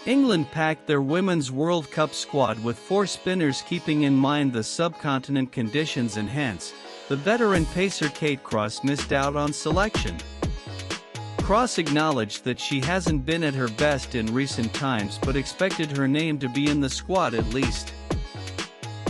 England packed their Women's World Cup squad with 4 spinners, keeping in mind the subcontinent conditions, and hence, the veteran pacer Kate Cross missed out on selection. Cross acknowledged that she hasn't been at her best in recent times but expected her name to be in the squad at least.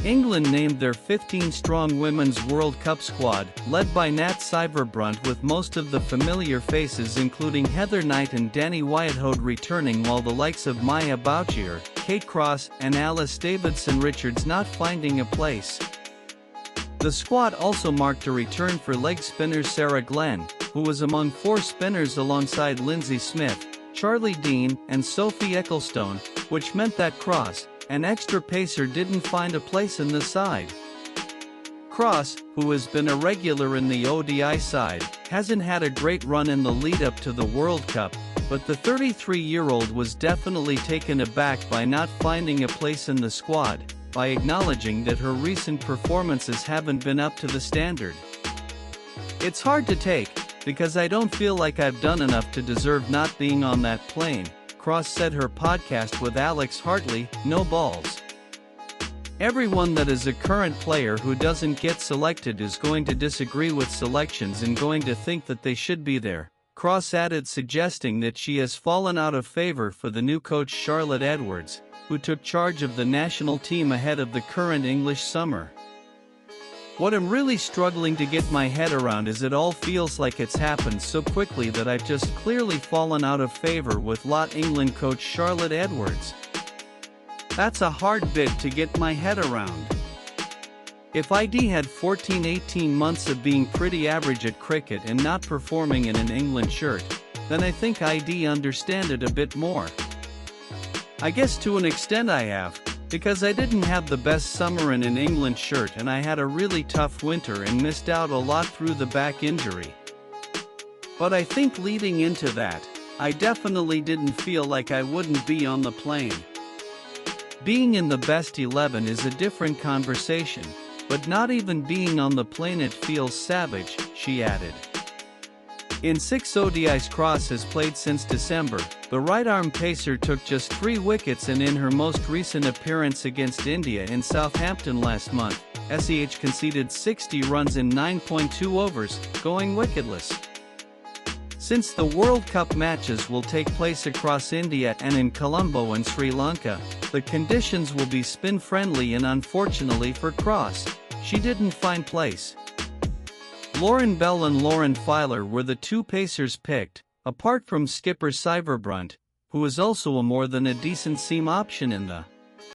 England named their 15-strong Women's World Cup squad, led by Nat Sciver-Brunt, with most of the familiar faces including Heather Knight and Danny Whitehead returning, while the likes of Maya Bouchier, Kate Cross, and Alice Davidson-Richards not finding a place. The squad also marked a return for leg spinner Sarah Glenn, who was among 4 spinners alongside Lindsay Smith, Charlie Dean, and Sophie Ecclestone, which meant that Cross, an extra pacer, didn't find a place in the side. Cross, who has been a regular in the ODI side, hasn't had a great run in the lead-up to the World Cup, but the 33-year-old was definitely taken aback by not finding a place in the squad, by acknowledging that her recent performances haven't been up to the standard. "It's hard to take, because I don't feel like I've done enough to deserve not being on that plane," Cross said her podcast with Alex Hartley, No Balls. "Everyone that is a current player who doesn't get selected is going to disagree with selections and going to think that they should be there," Cross added, suggesting that she has fallen out of favor for the new coach Charlotte Edwards, who took charge of the national team ahead of the current English summer. "What I'm really struggling to get my head around is it all feels like it's happened so quickly that I've just clearly fallen out of favor with Lot England coach Charlotte Edwards. That's a hard bit to get my head around. If ID had 14-18 months of being pretty average at cricket and not performing in an England shirt, then I think ID understand it a bit more. I guess to an extent I have, because I didn't have the best summer in an England shirt and I had a really tough winter and missed out a lot through the back injury. But I think leading into that, I definitely didn't feel like I wouldn't be on the plane. Being in the best 11 is a different conversation, but not even being on the plane it feels savage," she added. In 6 ODIs Cross has played since December, the right-arm pacer took just 3 wickets, and in her most recent appearance against India in Southampton last month, SEH conceded 60 runs in 9.2 overs, going wicketless. Since the World Cup matches will take place across India and in Colombo and Sri Lanka, the conditions will be spin-friendly, and unfortunately for Cross, she didn't find place. Lauren Bell and Lauren Filer were the 2 pacers picked, apart from skipper Sciver-Brunt, who is also a more than a decent seam option in the